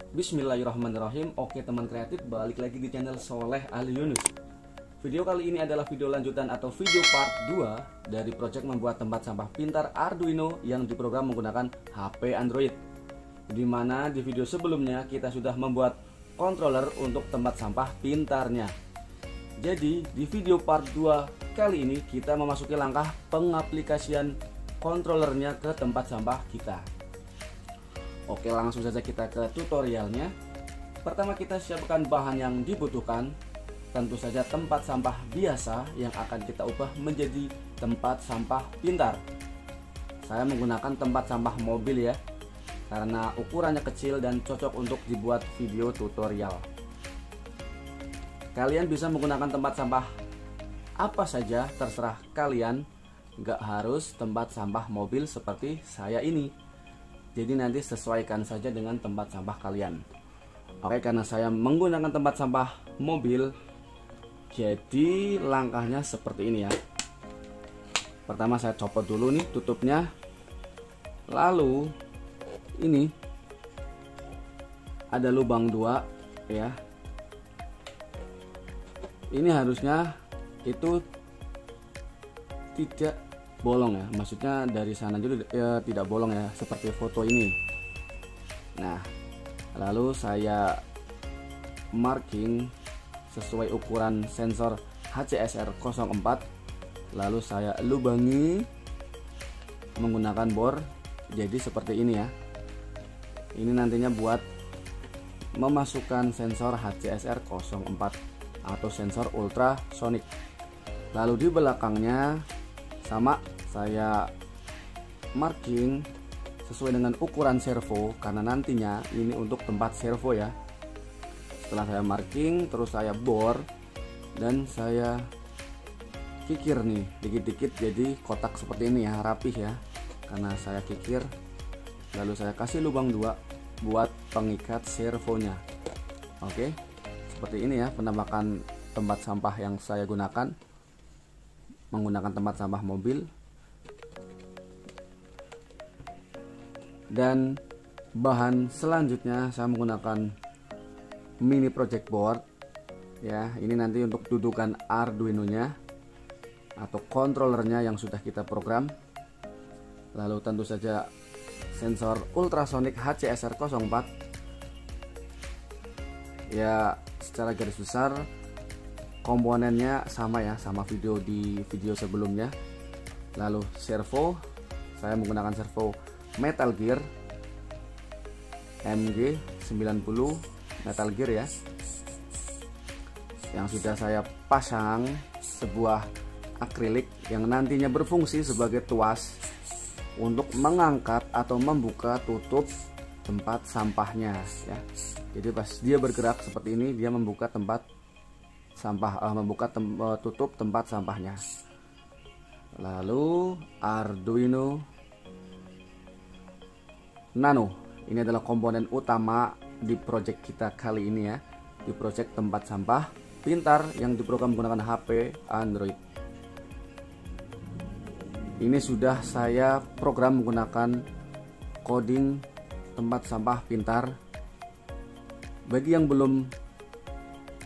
Bismillahirrahmanirrahim. Oke teman kreatif, balik lagi di channel Soleh Ali Yunus. Video kali ini adalah video lanjutan atau video part 2 dari project membuat tempat sampah pintar Arduino yang diprogram menggunakan HP Android. Dimana di video sebelumnya kita sudah membuat controller untuk tempat sampah pintarnya. Jadi di video part 2 kali ini kita memasuki langkah pengaplikasian controllernya ke tempat sampah kita. Oke, langsung saja kita ke tutorialnya. Pertama kita siapkan bahan yang dibutuhkan. Tentu saja tempat sampah biasa yang akan kita ubah menjadi tempat sampah pintar. Saya menggunakan tempat sampah mobil ya, karena ukurannya kecil dan cocok untuk dibuat video tutorial. Kalian bisa menggunakan tempat sampah apa saja, terserah kalian. Nggak harus tempat sampah mobil seperti saya ini. Jadi nanti sesuaikan saja dengan tempat sampah kalian. Oke, karena saya menggunakan tempat sampah mobil, jadi langkahnya seperti ini ya. Pertama saya copot dulu nih tutupnya. Lalu ini ada lubang 2 ya. Ini harusnya itu tidak bolong ya, maksudnya dari sana juga ya, tidak bolong ya, seperti foto ini. Nah, lalu saya marking sesuai ukuran sensor HCSR 04. Lalu saya lubangi menggunakan bor. Jadi seperti ini ya. Ini nantinya buat memasukkan sensor HCSR 04 atau sensor ultrasonic. Lalu di belakangnya sama saya marking sesuai dengan ukuran servo, karena nantinya ini untuk tempat servo ya. Setelah saya marking, terus saya bor dan saya kikir nih dikit-dikit jadi kotak seperti ini ya, rapih ya, karena saya kikir. Lalu saya kasih lubang 2 buat pengikat servonya. Oke, seperti ini ya penampakan tempat sampah yang saya gunakan, menggunakan tempat sampah mobil. Dan bahan selanjutnya saya menggunakan mini project board ya. Ini nanti untuk dudukan Arduino nya atau controllernya yang sudah kita program. Lalu tentu saja sensor ultrasonic HCSR 04 ya. Secara garis besar komponennya sama ya, sama video di video sebelumnya. Lalu servo, saya menggunakan servo Metal Gear MG90 Metal Gear ya, yang sudah saya pasang sebuah akrilik yang nantinya berfungsi sebagai tuas untuk mengangkat atau membuka tutup tempat sampahnya ya. Jadi pas dia bergerak seperti ini, dia membuka tempat sampah, tutup tempat sampahnya. Lalu Arduino Nano, ini adalah komponen utama di project kita kali ini ya, di project tempat sampah pintar yang diprogram menggunakan HP Android. Ini sudah saya program menggunakan coding tempat sampah pintar. Bagi yang belum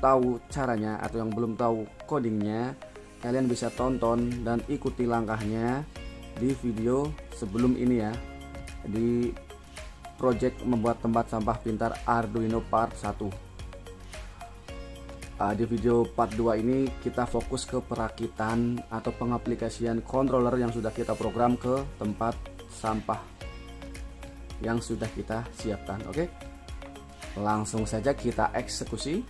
tahu caranya atau yang belum tahu codingnya, kalian bisa tonton dan ikuti langkahnya di video sebelum ini ya, di project membuat tempat sampah pintar Arduino part 1. Di video part 2 ini kita fokus ke perakitan atau pengaplikasian controller yang sudah kita program ke tempat sampah yang sudah kita siapkan. Oke, langsung saja kita eksekusi.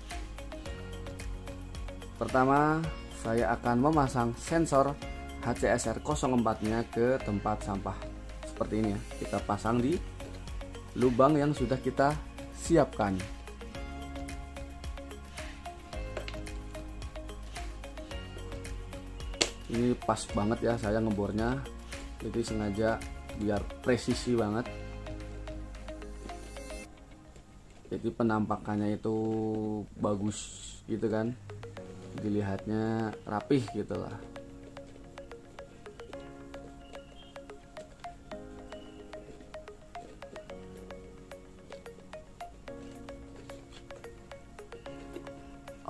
Pertama, saya akan memasang sensor HCSR 04 nya ke tempat sampah seperti ini ya. Kita pasang di lubang yang sudah kita siapkan. Ini pas banget ya saya ngebornya, jadi sengaja biar presisi banget. Jadi penampakannya itu bagus gitu kan, dilihatnya rapih gitu lah.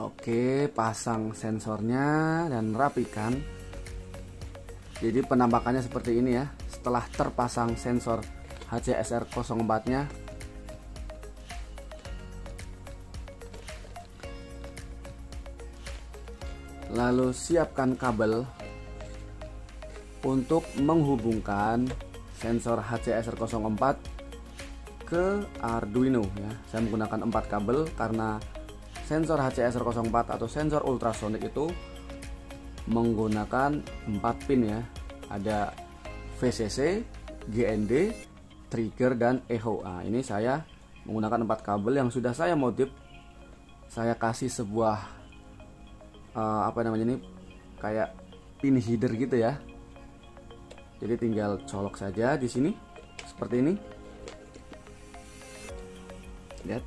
Oke, pasang sensornya dan rapikan. Jadi penampakannya seperti ini ya. Setelah terpasang sensor HCSR04-nya, lalu siapkan kabel untuk menghubungkan sensor HCSR04 ke Arduino ya. Saya menggunakan 4 kabel karena sensor HCSR04 atau sensor ultrasonic itu menggunakan 4 pin ya. Ada VCC, GND, trigger, dan echo. Nah, ini saya menggunakan 4 kabel yang sudah saya modif. Saya kasih sebuah apa namanya ini, kayak pin header gitu ya. Jadi tinggal colok saja di sini seperti ini. Lihat.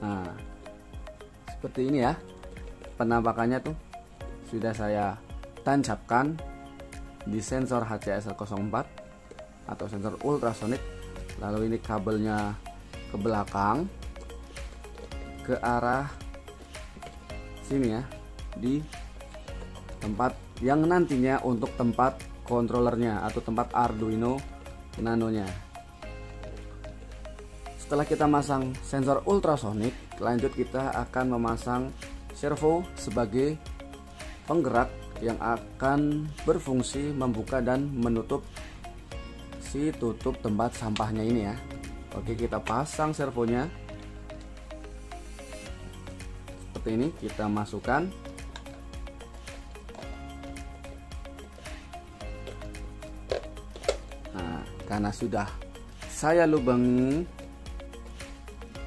Nah, seperti ini ya. Penampakannya tuh sudah saya tancapkan di sensor HCSR04 atau sensor ultrasonic. Lalu ini kabelnya ke belakang ke arah sini ya, di tempat yang nantinya untuk tempat controllernya atau tempat Arduino Nano-nya. Setelah kita masang sensor ultrasonic, lanjut kita akan memasang servo sebagai penggerak yang akan berfungsi membuka dan menutup si tutup tempat sampahnya ini ya. Oke, kita pasang servonya seperti ini, kita masukkan. Nah, karena sudah saya lubangi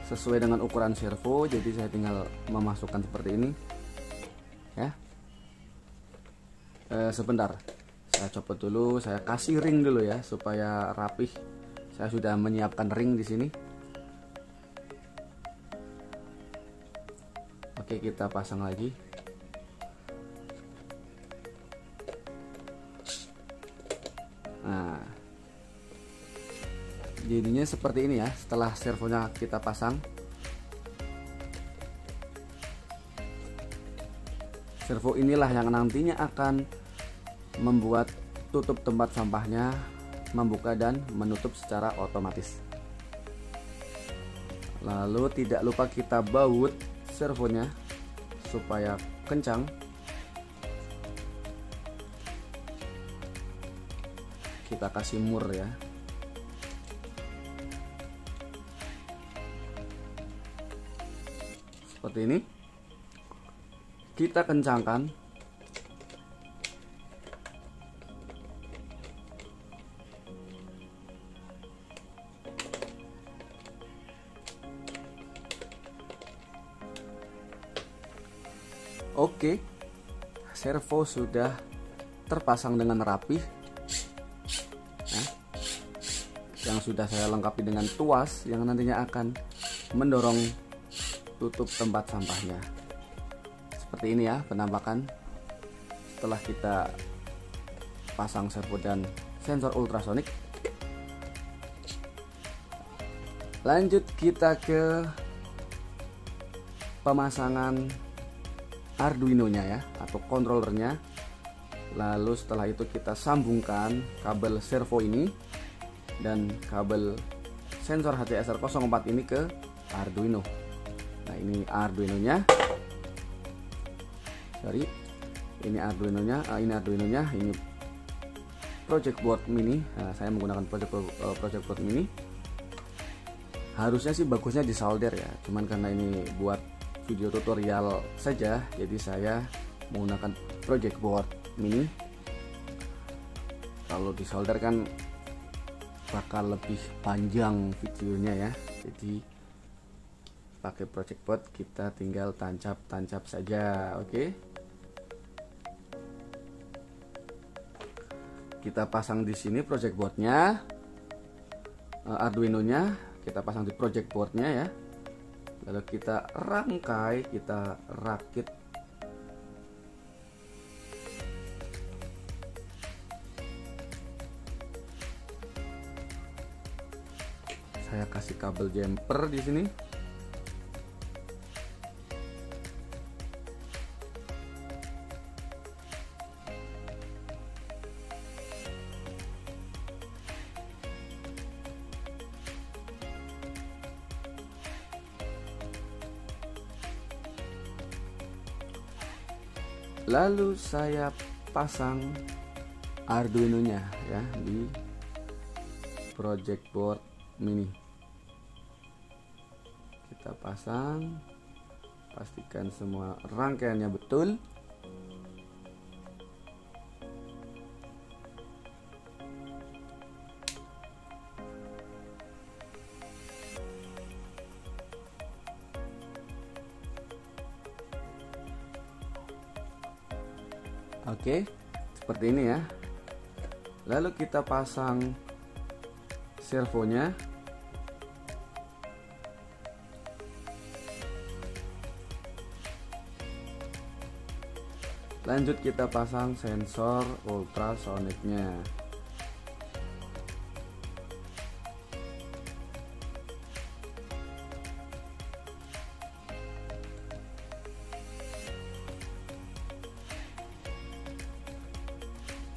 sesuai dengan ukuran servo, jadi saya tinggal memasukkan seperti ini ya. Sebentar, saya copot dulu, saya kasih ring dulu ya supaya rapih. Saya sudah menyiapkan ring di sini. Oke, kita pasang lagi. Nah, jadinya seperti ini ya. Setelah servonya kita pasang, servo inilah yang nantinya akan membuat tutup tempat sampahnya membuka dan menutup secara otomatis. Lalu tidak lupa kita baut servonya supaya kencang. Kita kasih mur ya. Seperti ini. Kita kencangkan. Oke, servo sudah terpasang dengan rapi. Nah, yang sudah saya lengkapi dengan tuas yang nantinya akan mendorong tutup tempat sampahnya. Seperti ini ya penampakan setelah kita pasang servo dan sensor ultrasonic. Lanjut kita ke pemasangan Arduino-nya ya, atau controllernya. Lalu setelah itu kita sambungkan kabel servo ini dan kabel sensor HCSR04 ini ke Arduino. Nah, ini Arduino-nya. Sorry, ini Arduino-nya, ini project board mini. Nah, saya menggunakan project board mini. Harusnya sih bagusnya disolder ya, cuman karena ini buat video tutorial saja, jadi saya menggunakan project board mini. Kalau disolder kan bakal lebih panjang videonya ya, jadi pakai project board kita tinggal tancap saja. Oke, kita pasang di sini project boardnya, Arduino-nya kita pasang di project boardnya ya. Lalu kita rangkai, kita rakit Saya kasih kabel jumper di sini. Lalu saya pasang Arduino-nya ya di project board mini. Kita pasang, pastikan semua rangkaiannya betul. Oke, seperti ini ya. Lalu kita pasang servonya. Lanjut kita pasang sensor ultrasoniknya.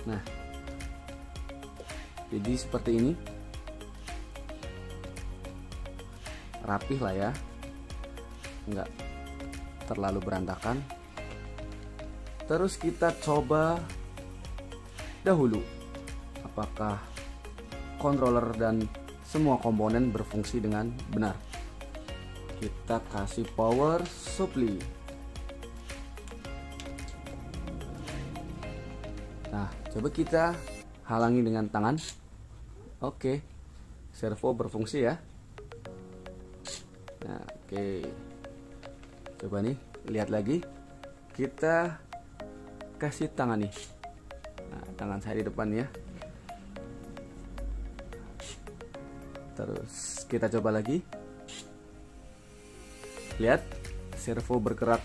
Nah, jadi seperti ini, rapih lah ya, nggak terlalu berantakan. Terus kita coba dahulu apakah controller dan semua komponen berfungsi dengan benar. Kita kasih power supply. Nah, coba kita halangi dengan tangan. Oke, servo berfungsi ya. Nah, oke. Coba nih, lihat lagi. Kita kasih tangan nih. Nah, tangan saya di depan ya. Terus kita coba lagi. Lihat, servo bergerak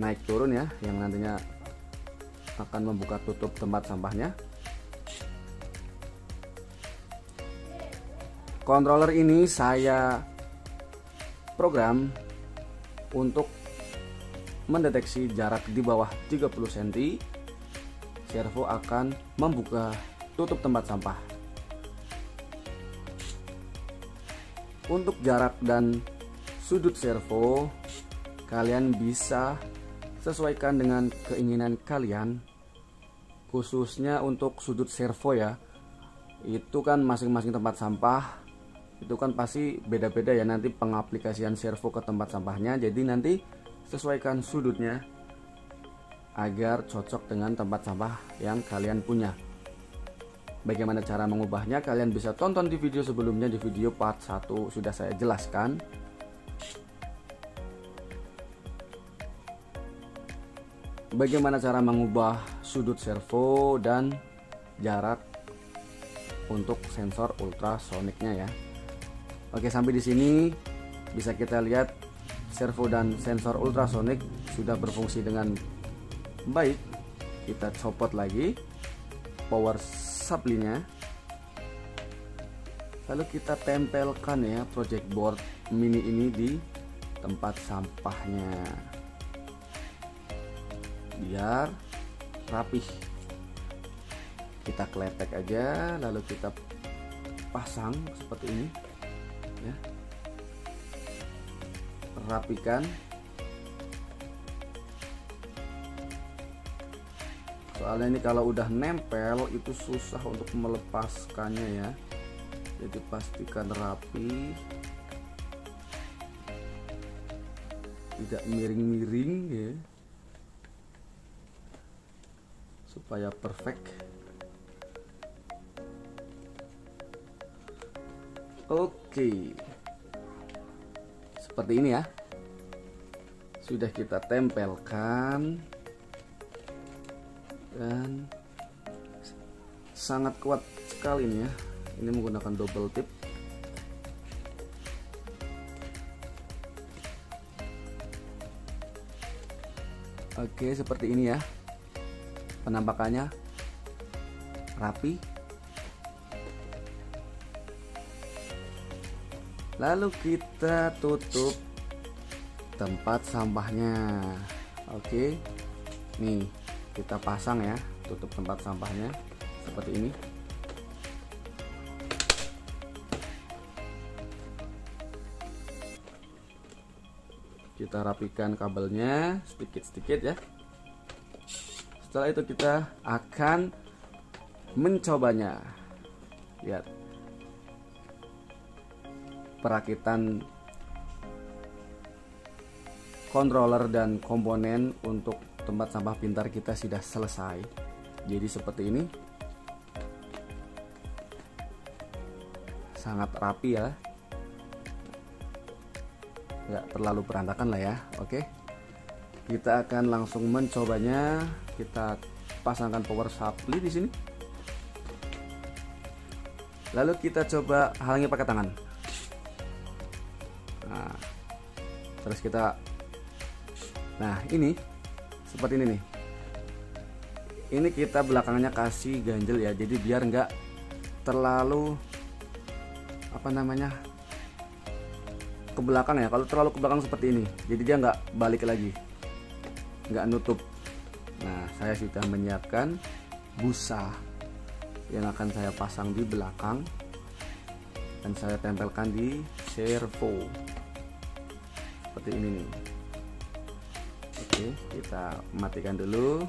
naik turun ya, yang nantinya akan membuka tutup tempat sampahnya. Controller ini saya program untuk mendeteksi jarak di bawah 30 cm. Servo akan membuka tutup tempat sampah. Untuk jarak dan sudut servo, kalian bisa sesuaikan dengan keinginan kalian, khususnya untuk sudut servo ya. Itu kan masing-masing tempat sampah itu kan pasti beda-beda ya nanti pengaplikasian servo ke tempat sampahnya. Jadi nanti sesuaikan sudutnya agar cocok dengan tempat sampah yang kalian punya. Bagaimana cara mengubahnya, kalian bisa tonton di video sebelumnya. Di video part 1 sudah saya jelaskan. Bagaimana cara mengubah sudut servo dan jarak untuk sensor ultrasoniknya ya. Oke, sampai di sini bisa kita lihat servo dan sensor ultrasonik sudah berfungsi dengan baik. Kita copot lagi power supply-nya. Lalu kita tempelkan ya project board mini ini di tempat sampahnya, biar rapih. Kita kletek aja, lalu kita pasang seperti ini ya. Rapikan. Soalnya ini kalau udah nempel itu susah untuk melepaskannya ya. Jadi pastikan rapi, tidak miring-miring ya, supaya perfect. Oke, seperti ini ya. Sudah kita tempelkan dan sangat kuat sekali nih ya. Ini menggunakan double tip. Oke, seperti ini ya penampakannya, rapi. Lalu kita tutup tempat sampahnya. Oke, nih kita pasang ya, tutup tempat sampahnya seperti ini. Kita rapikan kabelnya sedikit-sedikit ya. Setelah itu kita akan mencobanya. Lihat perakitan controller dan komponen untuk tempat sampah pintar kita sudah selesai. Jadi seperti ini, sangat rapi ya, nggak terlalu berantakan lah ya. Oke, kita akan langsung mencobanya. Kita pasangkan power supply di sini, lalu kita coba halangi pakai tangan. Nah, terus kita, nah ini seperti ini nih. Ini kita belakangnya kasih ganjel ya, jadi biar nggak terlalu apa namanya ke belakang ya. Kalau terlalu ke belakang seperti ini, jadi dia nggak balik lagi, nggak nutup. Nah, saya sudah menyiapkan busa yang akan saya pasang di belakang dan saya tempelkan di servo seperti ini nih. Oke, kita matikan dulu.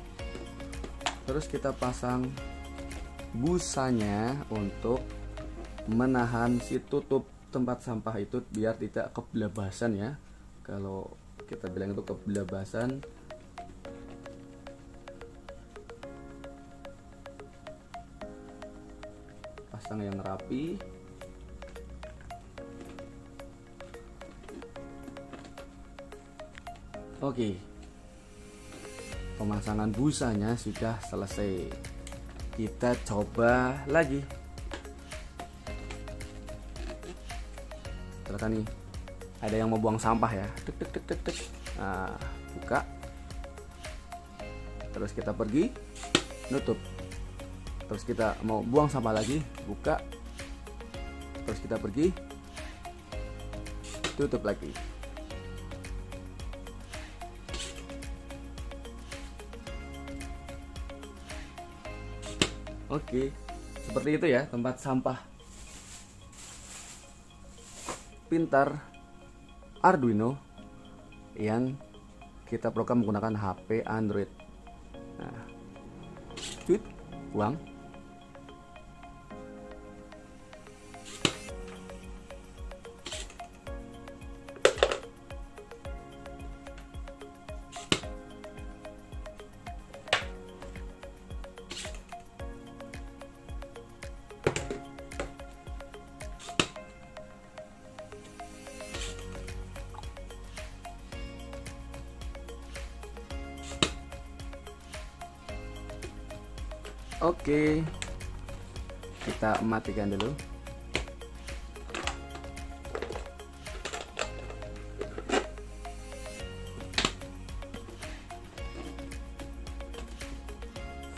Terus kita pasang busanya untuk menahan si tutup tempat sampah itu biar tidak kebelabasan ya. Kalau kita bilang itu kebelabasan, pasang yang rapi. Oke, pemasangan busanya sudah selesai. Kita coba lagi. Ternyata nih ada yang mau buang sampah ya. Tek tek tek tek tek. Nah, buka. Terus kita pergi, nutup. Terus kita mau buang sampah lagi, buka. Terus kita pergi, tutup lagi. Oke, seperti itu ya tempat sampah pintar Arduino yang kita program menggunakan HP Android. Nah, cuit, buang. Oke, kita matikan dulu.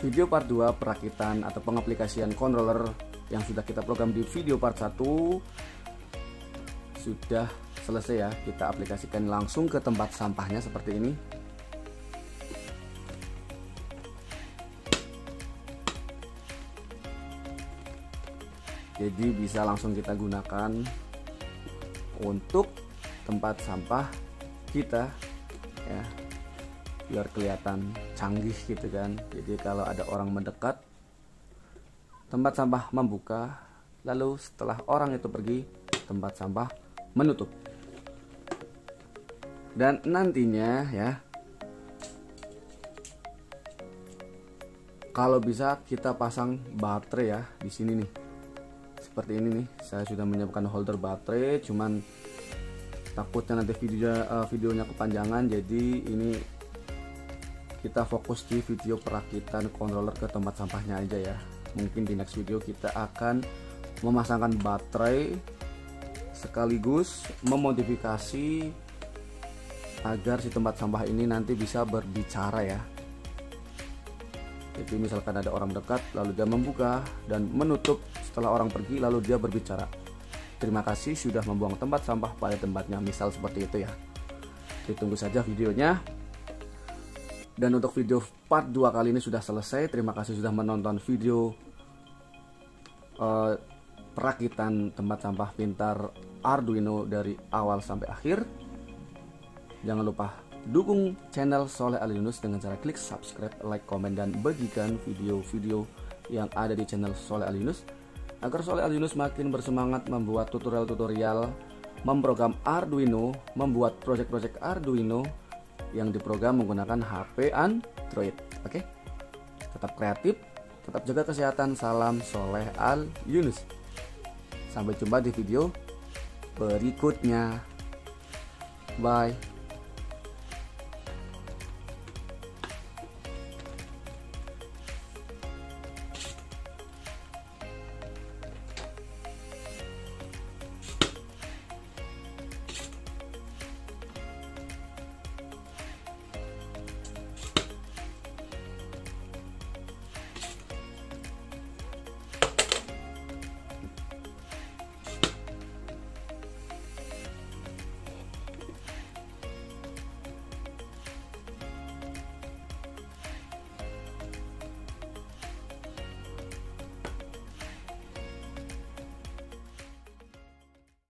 Video part 2 perakitan atau pengaplikasian controller yang sudah kita program di video part 1 sudah selesai ya. Kita aplikasikan langsung ke tempat sampahnya seperti ini. Jadi bisa langsung kita gunakan untuk tempat sampah kita ya, biar kelihatan canggih gitu kan. Jadi kalau ada orang mendekat, tempat sampah membuka, lalu setelah orang itu pergi, tempat sampah menutup. Dan nantinya ya, kalau bisa kita pasang baterai ya di sini nih. Seperti ini nih, saya sudah menyiapkan holder baterai, cuman takutnya nanti videonya kepanjangan, jadi ini kita fokus di video perakitan controller ke tempat sampahnya aja ya. Mungkin di next video kita akan memasangkan baterai sekaligus memodifikasi agar si tempat sampah ini nanti bisa berbicara ya. Jadi misalkan ada orang dekat lalu dia membuka dan menutup, setelah orang pergi lalu dia berbicara. terima kasih sudah membuang tempat sampah pada tempatnya, misal seperti itu ya. Ditunggu saja videonya. Dan untuk video part 2 kali ini sudah selesai. Terima kasih sudah menonton video perakitan tempat sampah pintar Arduino dari awal sampai akhir. Jangan lupa dukung channel Sholeh Ali Yunus dengan cara klik subscribe, like, komen, dan bagikan video-video yang ada di channel Sholeh Ali Yunus, agar Sholeh Ali Yunus makin bersemangat membuat tutorial-tutorial memprogram Arduino, membuat project-project Arduino yang diprogram menggunakan HP Android. Oke? Tetap kreatif, tetap jaga kesehatan. Salam Sholeh Ali Yunus. Sampai jumpa di video berikutnya. Bye.